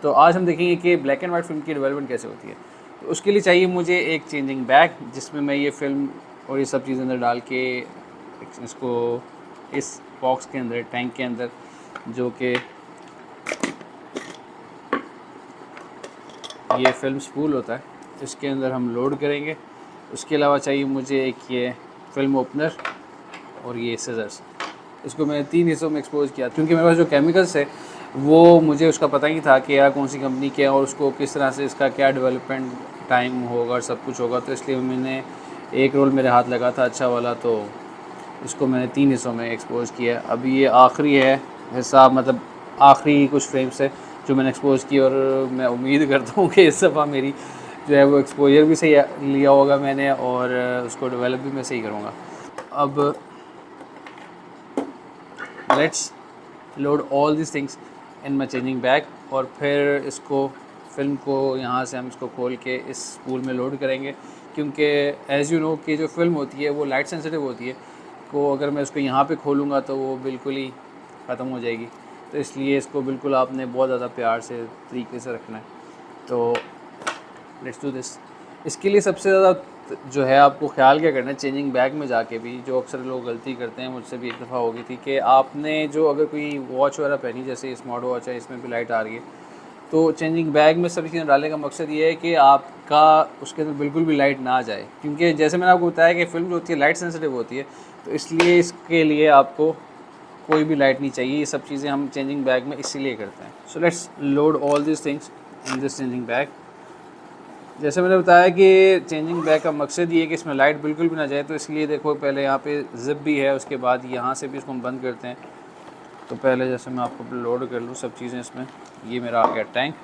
तो आज हम देखेंगे कि ब्लैक एंड वाइट फिल्म की डेवलपमेंट कैसे होती है। तो उसके लिए चाहिए मुझे एक चेंजिंग बैग, जिसमें मैं ये फिल्म और ये सब चीज़ें अंदर डाल के इसको इस बॉक्स के अंदर, टैंक के अंदर, जो कि ये फिल्म स्पूल होता है, इसके अंदर हम लोड करेंगे। उसके अलावा चाहिए मुझे एक ये फिल्म ओपनर और ये सीजर्स। इसको मैंने 3 हिस्सों में एक्सपोज किया, क्योंकि मेरे पास जो केमिकल्स है वो मुझे उसका पता ही था कि यार कौन सी कंपनी के और उसको किस तरह से इसका क्या डेवलपमेंट टाइम होगा, सब कुछ होगा। तो इसलिए मैंने एक रोल मेरे हाथ लगा था अच्छा वाला, तो इसको मैंने 3 हिस्सों में एक्सपोज किया। अभी ये आखिरी है हिस्सा, मतलब आखिरी कुछ फ्रेम्स है जो मैंने एक्सपोज की, और मैं उम्मीद करता हूँ कि इस दफ़ा मेरी जो है वो एक्सपोजर भी सही लिया होगा मैंने, और उसको डेवलप भी मैं सही करूँगा। अब let's load all this things in my changing bag, और फिर इसको फिल्म को यहाँ से हम इसको खोल के इस स्पूल में लोड करेंगे। क्योंकि एज़ यू नो कि जो फिल्म होती है वो लाइट सेंसिटिव होती है, को अगर मैं इसको यहाँ पे खोलूँगा तो वो बिल्कुल ही ख़त्म हो जाएगी। तो इसलिए इसको बिल्कुल आपने बहुत ज़्यादा प्यार से तरीके से रखना है। तो लेट्स डू दिस। इसके लिए सबसे ज़्यादा जो है आपको ख्याल क्या करना है, चेंजिंग बैग में जाके भी, जो अक्सर लोग गलती करते हैं, मुझसे भी एक दफ़ा हो गई थी, कि आपने जो अगर कोई वॉच वगैरह पहनी, जैसे स्मार्ट वॉच है, इसमें भी लाइट आ रही है, तो चेंजिंग बैग में सभी चीज़ें डालने का मकसद ये है कि आपका उसके अंदर बिल्कुल भी लाइट ना जाए। क्योंकि जैसे मैंने आपको बताया कि फ़िल्म जो होती है लाइट सेंसिटिव होती है, तो इसलिए इसके लिए आपको कोई भी लाइट नहीं चाहिए। ये सब चीज़ें हम चेंजिंग बैग में इसीलिए करते हैं। So let's load all this things in this changing bag. जैसे मैंने बताया कि चेंजिंग बैग का मकसद ये है कि इसमें लाइट बिल्कुल भी ना जाए, तो इसलिए देखो पहले यहाँ पे जिप भी है, उसके बाद यहाँ से भी इसको हम बंद करते हैं। तो पहले जैसे मैं आपको लोड कर लूँ सब चीज़ें इसमें। ये मेरा आ गया टैंक,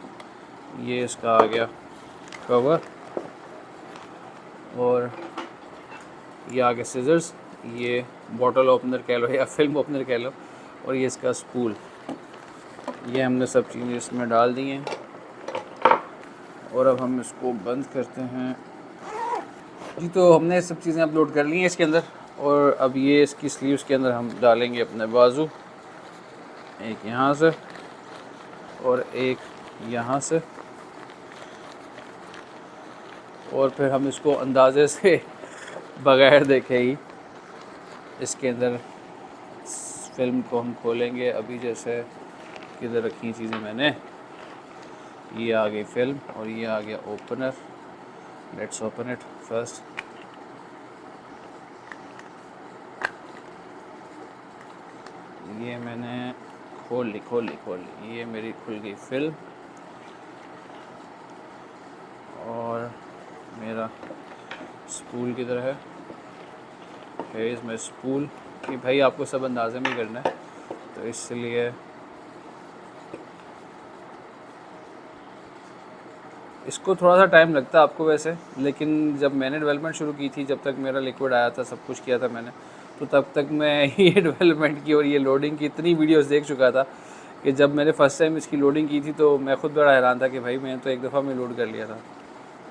ये इसका आ गया कवर, और ये आ गया सीजर्स, ये बॉटल ओपनर कह लो या फिल्म ओपनर कह लो, और ये इसका स्पूल। ये हमने सब चीज़ें इसमें डाल दी हैं, और अब हम इसको बंद करते हैं जी। तो हमने सब चीज़ें अपलोड कर ली हैं इसके अंदर, और अब ये इसकी स्लीव्स के अंदर हम डालेंगे अपने बाजू, एक यहाँ से और एक यहाँ से, और फिर हम इसको अंदाजे से बगैर देखे ही इसके अंदर फिल्म को हम खोलेंगे। अभी जैसे किधर रखी चीज़ें मैंने, ये आ गई फिल्म और ये आ गया opener. Let's open it first. ये मैंने खोल ली, ये मेरी खुल गई फिल्म, और मेरा स्पूल किधर है, इसमें स्पूल कि भाई आपको सब अंदाजे में करना है, तो इसलिए इसको थोड़ा सा टाइम लगता है आपको वैसे, लेकिन जब मैंने डेवलपमेंट शुरू की थी, जब तक मेरा लिक्विड आया था, सब कुछ किया था मैंने, तो तब तक मैं ये डेवलपमेंट की और ये लोडिंग की इतनी वीडियोस देख चुका था कि जब मैंने फ़र्स्ट टाइम इसकी लोडिंग की थी तो मैं खुद बड़ा हैरान था कि भाई मैंने तो एक दफ़ा में लोड कर लिया था।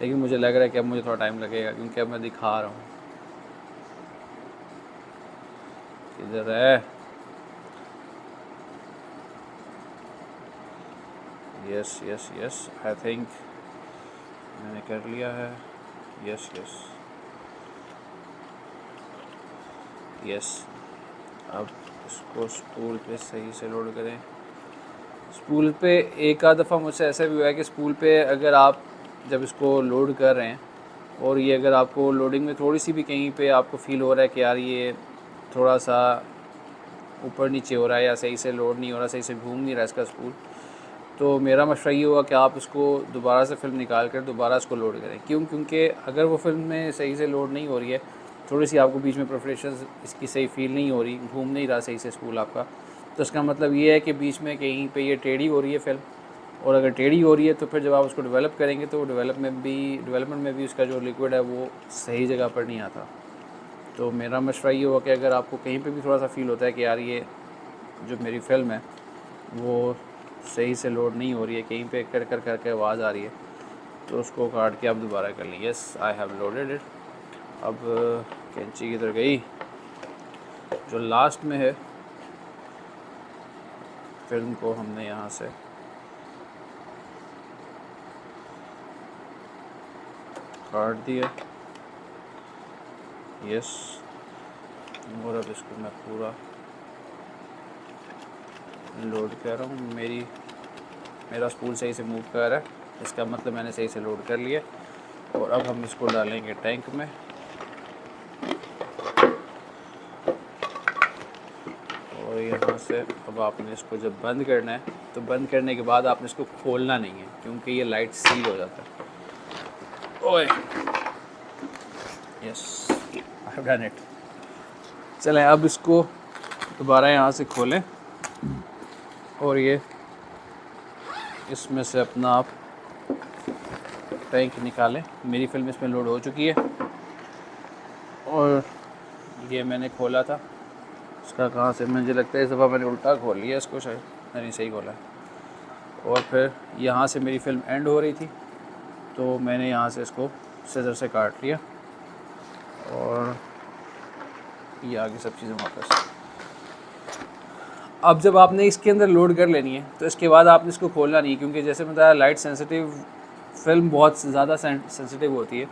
लेकिन मुझे लग रहा है कि अब मुझे थोड़ा टाइम लगेगा, क्योंकि अब मैं दिखा रहा हूँ किधर है। Yes yes yes, I think मैंने कर लिया है। Yes yes yes. अब इसको स्पूल पे सही से लोड करें। स्पूल पे एक आध दफ़ा मुझसे ऐसा भी हुआ है कि स्पूल पे अगर आप जब इसको लोड कर रहे हैं, और ये अगर आपको लोडिंग में थोड़ी सी भी कहीं पे आपको फ़ील हो रहा है कि यार ये थोड़ा सा ऊपर नीचे हो रहा है, या सही से लोड नहीं हो रहा, सही से घूम नहीं रहा इसका स्पूल, तो मेरा मशवरा ये हुआ कि आप इसको दोबारा से फिल्म निकाल कर दोबारा इसको लोड करें। क्योंकि अगर वो फिल्म में सही से लोड नहीं हो रही है, थोड़ी सी आपको बीच में परफोरेशन इसकी सही फील नहीं हो रही, घूम नहीं रहा सही से स्पूल आपका, तो इसका मतलब ये है कि बीच में कहीं पे ये टेढ़ी हो रही है फिल्म। और अगर टेढ़ी हो रही है तो फिर जब आप उसको डेवलप करेंगे तो डेवलपमेंट में भी उसका जो लिक्विड है वो सही जगह पर नहीं आता। तो मेरा मशवरा ये हुआ कि अगर आपको कहीं पे भी थोड़ा सा फील होता है कि यार ये जो मेरी फ़िल्म है वो सही से लोड नहीं हो रही है, कहीं पे कर कर करके आवाज़ आ रही है, तो उसको काट के आप दोबारा कर लें। Yes, I have loaded it. अब कैंची किधर गई, जो लास्ट में है फिल्म को हमने यहाँ से काट दिया। यस, और अब इसको मैं पूरा लोड कर रहा हूँ। मेरा स्पूल सही से मूव कर रहा है, इसका मतलब मैंने सही से लोड कर लिया। और अब हम इसको डालेंगे टैंक में। और यहाँ से अब आपने इसको जब बंद करना है तो बंद करने के बाद आपने इसको खोलना नहीं है, क्योंकि ये लाइट सील हो जाता है। ओए yes, I have done it. चलें अब इसको दोबारा यहाँ से खोलें और ये इसमें से अपना आप टैंक निकालें। मेरी फिल्म इसमें लोड हो चुकी है और ये मैंने खोला था, इसका कहाँ से, मुझे लगता है इस दफ़ा मैंने उल्टा खोल लिया इसको, शायद नहीं सही खोला है। और फिर यहाँ से मेरी फ़िल्म एंड हो रही थी तो मैंने यहाँ से इसको सीजर से काट लिया और ये आगे सब चीज़ें वापस। अब जब आपने इसके अंदर लोड कर लेनी है तो इसके बाद आपने इसको खोलना नहीं, क्योंकि जैसे बताया लाइट सेंसिटिव फ़िल्म बहुत ज़्यादा सेंसिटिव होती है।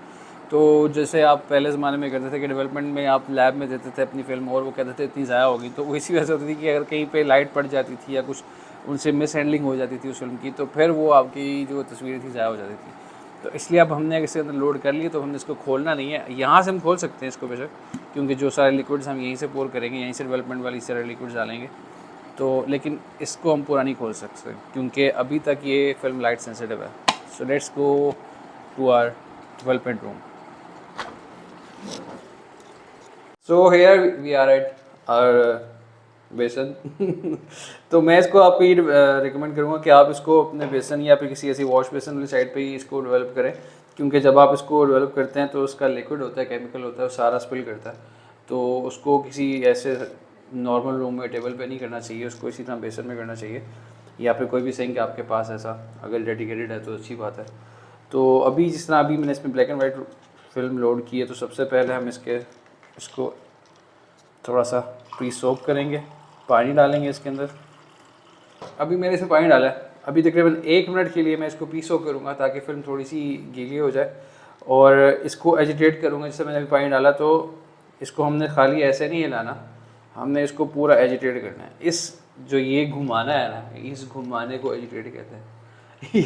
तो जैसे आप पहले ज़माने में करते थे कि डेवलपमेंट में आप लैब में देते थे अपनी फ़िल्म और वो कहते थे इतनी ज़ाया होगी, तो इसी वजह से होती थी कि अगर कहीं पे लाइट पड़ जाती थी या कुछ उनसे मिस हैंडलिंग हो जाती थी उस फिल्म की, तो फिर वो आपकी जो तस्वीरें थी ज़ाया हो जाती थी। तो इसलिए अब हमने इसके अंदर लोड कर लिए तो हमने इसको खोलना नहीं है। यहाँ से हम खोल सकते हैं इसको बेशक, क्योंकि जो सारे लिक्विड्स हम यहीं से पोर करेंगे, यहीं से डेवलपमेंट वाली सारे लिक्विड्स डालेंगे, तो लेकिन इसको हम पूरा नहीं खोल सकते क्योंकि अभी तक ये फिल्म लाइट सेंसिटिव है। So let's go to our development room. So here we are at our basin. तो मैं इसको आपको ये रिकमेंड करूँगा कि आप इसको अपने बेसन या फिर किसी ऐसी वॉश बेसन वाली साइड पे ही इसको डेवलप करें, क्योंकि जब आप इसको डेवलप करते हैं तो उसका लिक्विड होता है, केमिकल होता है, वो सारा स्पिल करता है। तो उसको किसी ऐसे नॉर्मल रूम में टेबल पे नहीं करना चाहिए, उसको इसी तरह बेसन में करना चाहिए, या फिर कोई भी सिंक आपके पास ऐसा अगर डेडिकेटेड है तो अच्छी बात है। तो अभी जिस तरह अभी मैंने इसमें black and white film load की है, तो सबसे पहले हम इसको थोड़ा सा प्री सोक करेंगे, पानी डालेंगे इसके अंदर। अभी मैंने इसमें पानी डाला है, अभी तकरीबन 1 मिनट के लिए मैं इसको प्री सोक करूँगा ताकि फिल्म थोड़ी सी गीली हो जाए, और इसको एजिटेट करूँगा। जैसे मैंने अभी पानी डाला तो इसको हमने खाली ऐसे नहीं हिलाना, हमने इसको पूरा एजिटेट करना है। इस जो ये घुमाना है ना, इस घुमाने को एजिटेट कहते हैं।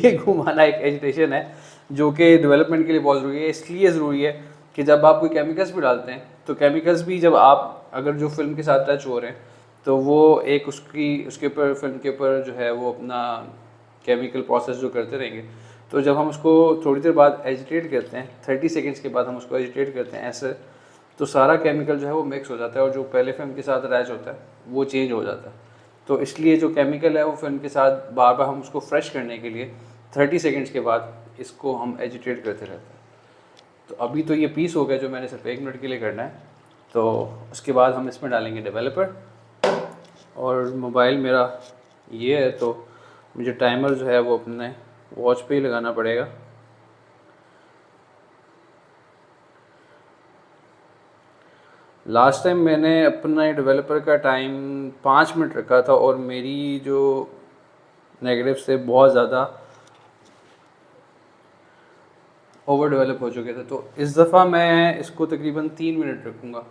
ये घुमाना एक एजिटेशन है जो कि डेवलपमेंट के लिए बहुत ज़रूरी है। इसलिए ज़रूरी है कि जब आप कोई केमिकल्स भी डालते हैं तो केमिकल्स भी जब आप अगर जो फिल्म के साथ टच हो रहे हैं तो वो एक उसके ऊपर फिल्म के ऊपर जो है वो अपना केमिकल प्रोसेस जो करते रहेंगे। तो जब हम उसको थोड़ी देर बाद एजिटेट करते हैं, 30 सेकेंड्स के बाद हम उसको एजिटेट करते हैं ऐसे, तो सारा केमिकल जो है वो मिक्स हो जाता है और जो पहले फिल्म के साथ अटैच होता है वो चेंज हो जाता है। तो इसलिए जो केमिकल है वो फिल्म के साथ बार बार हम उसको फ्रेश करने के लिए 30 सेकेंड्स के बाद इसको हम एजिटेट करते रहते हैं। तो अभी तो ये पीस हो गया जो मैंने सिर्फ 1 मिनट के लिए करना है। तो उसके बाद हम इसमें डालेंगे डेवलपर, और मोबाइल मेरा ये है तो मुझे टाइमर जो है वो अपने वॉच पे ही लगाना पड़ेगा। लास्ट टाइम मैंने अपना डेवलपर का टाइम 5 मिनट रखा था और मेरी जो नेगेटिव से बहुत ज़्यादा ओवर डेवलप हो चुके थे। तो इस दफ़ा मैं इसको तकरीबन 3 मिनट रखूँगा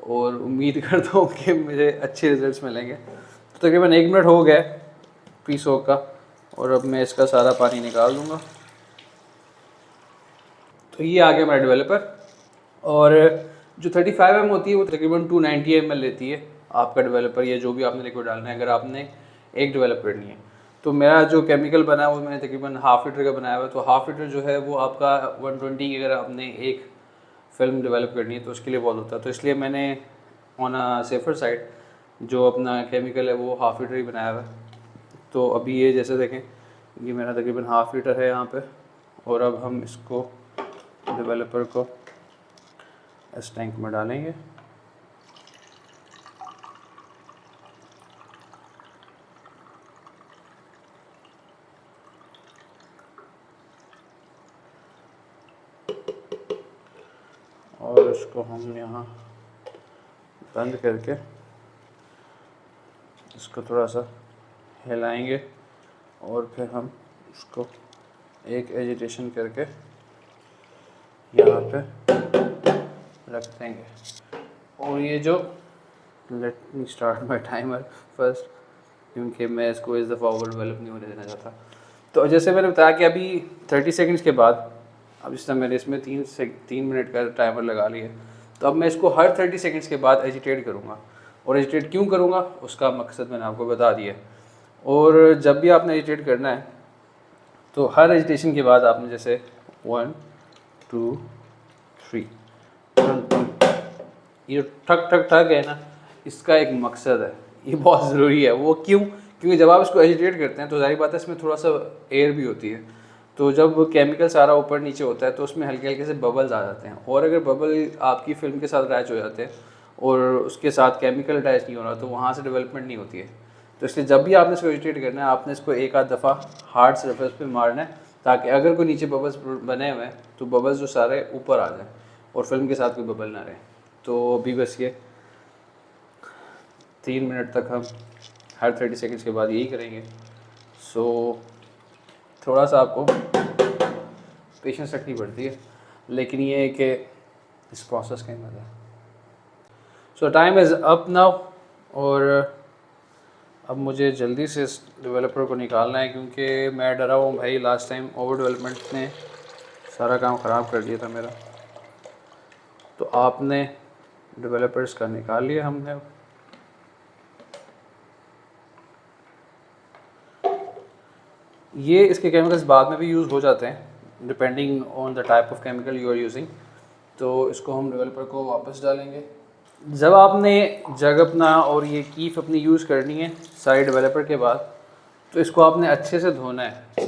और उम्मीद करता हूँ कि मुझे अच्छे रिजल्ट्स मिलेंगे। तो तकरीबन 1 मिनट हो गया प्री सोक का, और अब मैं इसका सारा पानी निकाल दूँगा। तो ये आ गया मेरा डेवलपर, और जो 35 ml होती है वो तकरीबन 290 ml लेती है आपका डेवलपर, या जो भी आपने लिक्विड डालना है अगर आपने एक डेवलप करनी है। तो मेरा जो केमिकल बना है वो मैंने तकरीबन ½ लीटर का बनाया हुआ है। तो ½ लीटर जो है वो आपका 120 की अगर आपने एक फिल्म डेवलप करनी है तो उसके लिए बहुत होता है। तो इसलिए मैंने ऑन अ सेफर साइड जो अपना केमिकल है वो ½ लीटर ही बनाया हुआ है। तो अभी ये जैसे देखें ये मेरा तकरीबन ½ लीटर है यहाँ पे, और अब हम इसको डेवलपर को इस टैंक में डालेंगे। और इसको हम यहाँ बंद करके इसको थोड़ा सा हिलाएंगे, और फिर हम उसको एक एजिटेशन करके यहाँ पे रख देंगे। और ये जो let me start my timer first, क्योंकि मैं इसको इस दफ़ा ओवर डेवलप नहीं होने देना चाहता। तो जैसे मैंने बताया कि अभी 30 सेकंड्स के बाद, अब जिस तरह मैंने इसमें 3 मिनट का टाइमर लगा लिया, तो अब मैं इसको हर 30 सेकंड्स के बाद एजिटेट करूँगा। और एजिटेट क्यों करूँगा उसका मकसद मैंने आपको बता दिया। और जब भी आपने एजिटेट करना है तो हर एजिटेशन के बाद आपने जैसे 1 2 3 ये ठक ठक ठक है ना, इसका एक मकसद है, ये बहुत ज़रूरी है। वो क्यों? क्योंकि जब आप इसको एजिटेट करते हैं तो ज़ाहिर बात है इसमें थोड़ा सा एयर भी होती है, तो जब केमिकल सारा ऊपर नीचे होता है तो उसमें हल्के हल्के से बबल्स आ जाते हैं। और अगर बबल आपकी फिल्म के साथ अटैच हो जाते हैं और उसके साथ केमिकल अटैच नहीं हो रहा तो वहाँ से डेवलपमेंट नहीं होती है। तो इसलिए जब भी आपने इसको एजिटेट करना है आपने इसको एक आध दफ़ा हार्ड सरफेस पे मारना है, ताकि अगर कोई नीचे बबल्स बने हुए हैं तो बबल्स जो सारे ऊपर आ जाएं और फिल्म के साथ कोई बबल ना रहे। तो अभी बस ये 3 मिनट तक हम हर 30 सेकंड्स के बाद यही करेंगे। सो थोड़ा सा आपको पेशेंस रखनी पड़ती है, लेकिन ये है कि इस प्रोसेस का ही मज़ा है। सो टाइम इज़ अप नाउ, और अब मुझे जल्दी से इस डेवलपर को निकालना है, क्योंकि मैं डरा हूँ भाई, लास्ट टाइम ओवर डेवलपमेंट ने सारा काम ख़राब कर दिया था मेरा। तो आपने डेवलपर्स का निकाल लिया हमने। ये इसके केमिकल्स बाद में भी यूज़ हो जाते हैं depending on the type of chemical you are using. तो इसको हम डेवलपर को वापस डालेंगे। जब आपने जग अपना और ये कीफ अपनी यूज़ करनी है सारे डेवलपर के बाद, तो इसको आपने अच्छे से धोना है।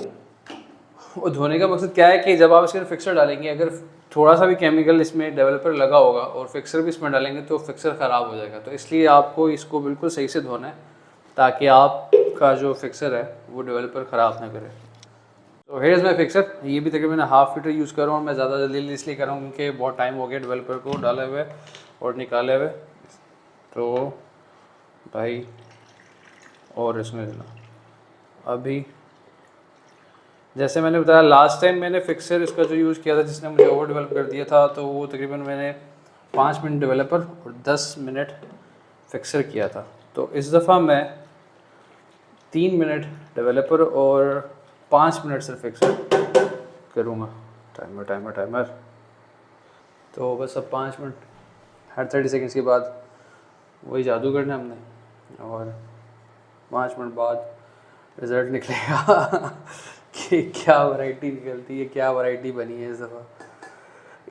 वो धोने का मकसद क्या है कि जब आप इसके फिक्सर डालेंगे, अगर थोड़ा सा भी केमिकल इसमें डेवलपर लगा होगा और फिक्सर भी इसमें डालेंगे तो फिक्सर ख़राब हो जाएगा। तो इसलिए आपको इसको बिल्कुल सही से धोना है ताकि आपका जो फिक्सर है वो डेवलपर ख़राब ना करे। तो हेयर इज़ माई फिक्सर। ये भी तकरीबन हाफ लीटर यूज़ कर रहा हूँ। मैं ज़्यादा जल्दी इसलिए कर रहा हूँ क्योंकि बहुत टाइम हो गया डेवलपर को डाले हुए और निकाले हुए। तो भाई और इसमें लेना। अभी जैसे मैंने बताया लास्ट टाइम मैंने फिक्सर इसका जो यूज़ किया था जिसने मुझे ओवर डेवलप कर दिया था, तो वो तकरीबन मैंने 5 मिनट डेवलपर और 10 मिनट फिक्सर किया था। तो इस दफ़ा मैं 3 मिनट डेवलपर और 5 मिनट से फिक्सर करूँगा। Timer timer timer. तो बस अब 5 मिनट हर 30 सेकंड्स के बाद वही जादू करना है हमने, और 5 मिनट बाद रिज़ल्ट निकलेगा कि क्या वैरायटी निकलती है, क्या वैरायटी बनी है इस दफ़ा।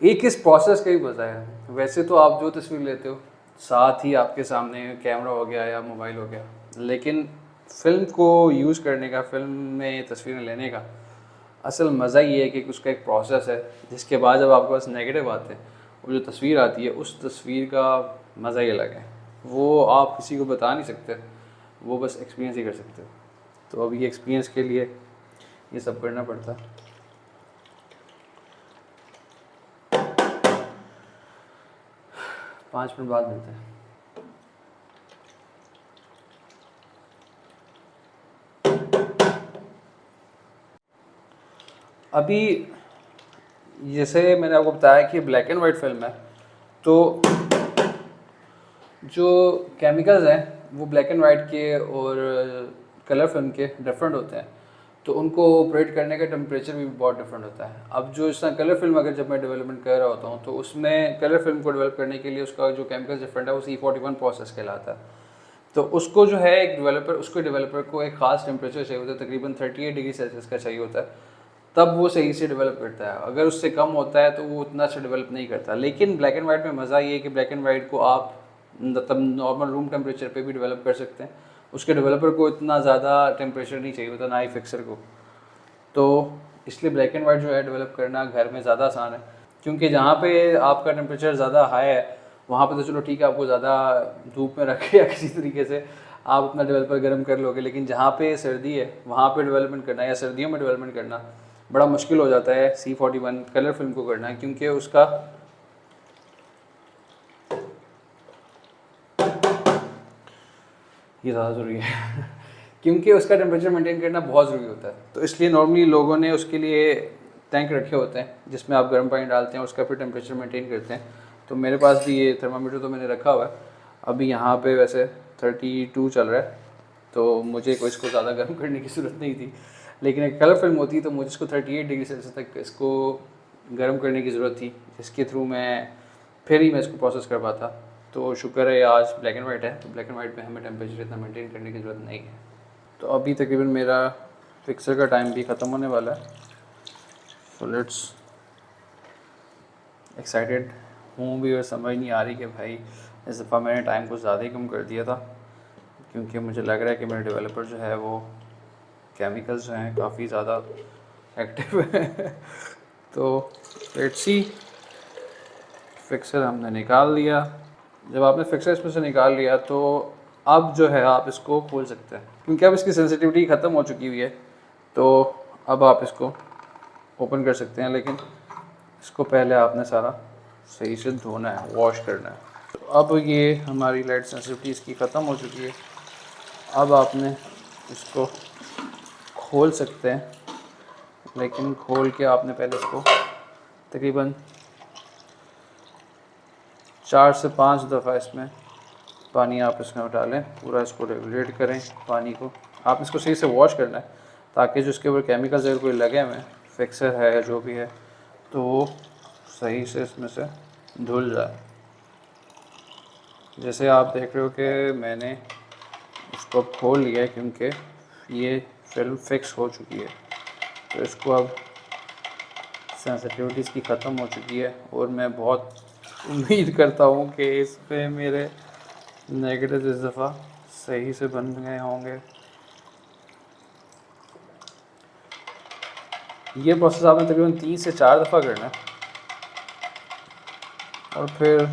एक इस प्रोसेस का ही मज़ा है। वैसे तो आप जो तस्वीर लेते हो साथ ही आपके सामने कैमरा हो गया या मोबाइल हो गया, लेकिन फ़िल्म को यूज़ करने का, फिल्म में तस्वीरें लेने का असल मज़ा ये है कि उसका एक प्रोसेस है, जिसके बाद जब आपके पास नेगेटिव आते हैं और जो तस्वीर आती है उस तस्वीर का मज़ा ही अलग है। वो आप किसी को बता नहीं सकते, वो बस एक्सपीरियंस ही कर सकते हो। तो अब ये एक्सपीरियंस के लिए ये सब करना पड़ता है। पाँच मिनट बाद मिलते हैं। अभी जैसे मैंने आपको बताया कि ब्लैक एंड वाइट फिल्म है, तो जो केमिकल्स हैं वो ब्लैक एंड वाइट के और कलर फिल्म के डिफरेंट होते हैं, तो उनको ऑपरेट करने का टेम्परेचर भी बहुत डिफरेंट होता है। अब जो इस कलर फिल्म अगर जब मैं डेवलपमेंट कर रहा होता हूँ तो उसमें कलर फिल्म को डेवलप करने के लिए उसका जो केमिकल डिफरेंट है वो C41 प्रोसेस कहलाता है। तो उसको जो है एक डेवलपर को एक ख़ास टेम्परेचर चाहिए होता है, तकरीबन 38 डिग्री सेल्सियस का चाहिए होता है, तब वो सही से डेवलप करता है। अगर उससे कम होता है तो वो उतना अच्छा डेवलप नहीं करता। लेकिन ब्लैक एंड वाइट में मज़ा ये है कि ब्लैक एंड वाइट को आप मतलब नॉर्मल रूम टेम्परेचर पे भी डेवलप कर सकते हैं। उसके डेवलपर को इतना ज़्यादा टेम्परेचर नहीं चाहिए होता, ना ही फिक्सर को। तो इसलिए ब्लैक एंड वाइट जो है डेवलप करना घर में ज़्यादा आसान है, क्योंकि जहाँ पे आपका टेम्परेचर ज़्यादा हाई है वहाँ पे तो चलो ठीक है, आपको ज़्यादा धूप में रखे या किसी तरीके से आप अपना डेवलपर गर्म कर लोगे। लेकिन जहाँ पे सर्दी है वहाँ पे डेवलपमेंट करना या सर्दियों में डेवलपमेंट करना बड़ा मुश्किल हो जाता है C41 कलर फिल्म को करना, क्योंकि उसका ये ज़्यादा ज़रूरी है क्योंकि उसका टेम्परेचर मेंटेन करना बहुत ज़रूरी होता है। तो इसलिए नॉर्मली लोगों ने उसके लिए टैंक रखे होते हैं जिसमें आप गर्म पानी डालते हैं, उसका फिर टेम्परेचर मेंटेन करते हैं। तो मेरे पास भी ये थर्मामीटर तो मैंने रखा हुआ है। अभी यहाँ पे वैसे 32 चल रहा है, तो मुझे कोई इसको ज़्यादा गर्म करने की ज़रूरत नहीं थी, लेकिन एक कलर फिल्म होती तो मुझे इसको 38 डिग्री सेल्सियस तक इसको गर्म करने की ज़रूरत थी, जिसके थ्रू मैं फिर ही मैं इसको प्रोसेस कर पाता। तो शुक्र है आज ब्लैक एंड वाइट है, तो ब्लैक एंड वाइट में हमें टेम्परेचर इतना मेंटेन करने की ज़रूरत नहीं है। तो अभी तकरीबन मेरा फिक्सर का टाइम भी ख़त्म होने वाला है। सो लेट्स एक्साइटेड हूँ भी और समझ नहीं आ रही कि भाई इस दफ़ा मैंने टाइम को ज़्यादा ही कम कर दिया था, क्योंकि मुझे लग रहा है कि मेरे डेवलपर जो है वो केमिकल्स जो हैं काफ़ी ज़्यादा एक्टिव है। तो लेट्स सी, फिक्सर हमने निकाल लिया। जब आपने फिक्सर इसमें से निकाल लिया तो अब जो है आप इसको खोल सकते हैं, क्योंकि अब इसकी सेंसिटिविटी ख़त्म हो चुकी हुई है। तो अब आप इसको ओपन कर सकते हैं, लेकिन इसको पहले आपने सारा सही से धोना है, वॉश करना है। तो अब ये हमारी लाइट सेंसिटिविटी इसकी ख़त्म हो चुकी है। अब आपने इसको खोल सकते हैं, लेकिन खोल के आपने पहले इसको तकरीबन 4 से 5 दफ़ा इसमें पानी आप इसमें डालें, पूरा इसको रेगुलेट करें पानी को। आप इसको सही से वॉश करना है ताकि जो इसके ऊपर केमिकल्स अगर कोई लगे हुए फिक्सर है या जो भी है तो वो सही से इसमें से धुल जाए। जैसे आप देख रहे हो कि मैंने इसको खोल लिया है, क्योंकि ये फिल्म फिक्स हो चुकी है। तो इसको अब सेंसिटिविटी इसकी ख़त्म हो चुकी है, और मैं बहुत उम्मीद करता हूँ कि इस पे मेरे नेगेटिव इस दफ़ा सही से बन गए होंगे। ये प्रोसेस आपने तकरीबन 3 से 4 दफ़ा करना है, और फिर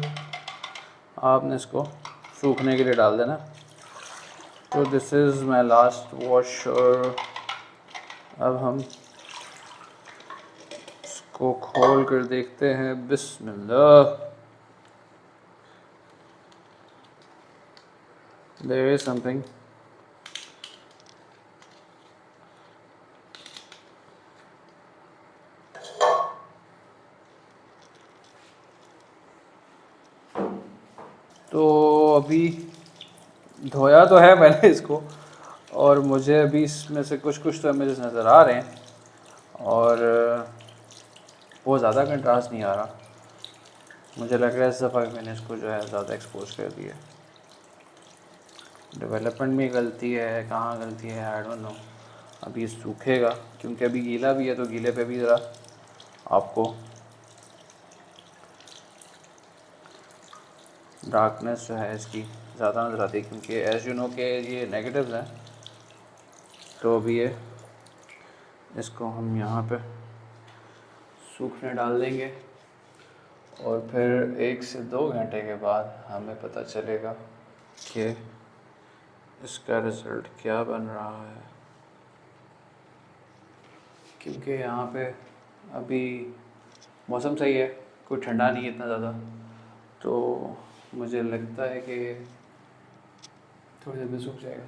आपने इसको सूखने के लिए डाल देना। तो this is my last wash, और अब हम इसको खोल कर देखते हैं। बिस्मिल्लाह, देयर इज समथिंग। तो अभी धोया तो है मैंने इसको, और मुझे अभी इसमें से कुछ कुछ तो इमेजेस नज़र आ रहे हैं, और वो ज़्यादा कंट्रास्ट नहीं आ रहा। मुझे लग रहा है इस दफ़ा मैंने इसको जो है ज़्यादा एक्सपोज कर दिया। डेवलपमेंट में गलती है, कहाँ गलती है आई डोंट नो। अभी ये सूखेगा, क्योंकि अभी गीला भी है, तो गीले पे भी ज़रा आपको डार्कनेस जो है इसकी ज़्यादा नज़र आती है, क्योंकि एज यू नो के ये नेगेटिव्स हैं। तो अभी ये इसको हम यहाँ पे सूखने डाल देंगे, और फिर 1 से 2 घंटे के बाद हमें पता चलेगा कि इसका रिज़ल्ट क्या बन रहा है। क्योंकि यहाँ पे अभी मौसम सही है, कोई ठंडा नहीं है इतना ज़्यादा, तो मुझे लगता है कि थोड़ी देर में सूख जाएगा।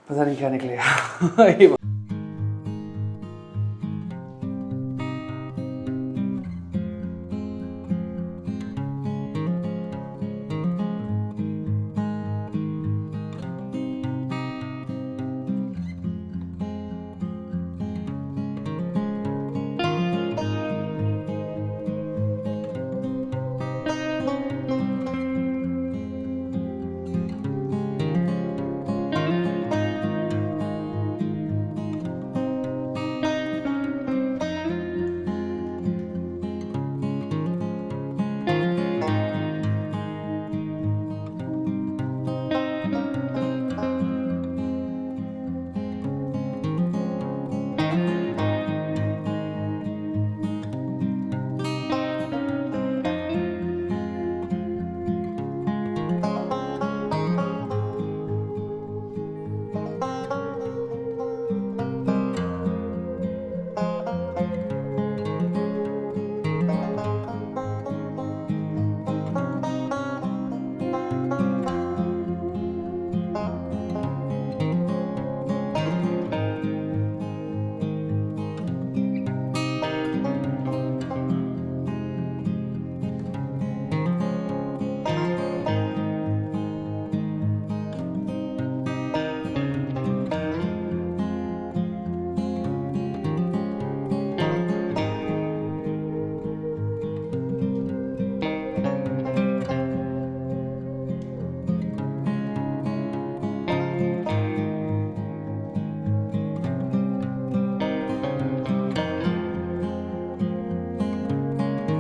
पता नहीं क्या निकलेगा। ये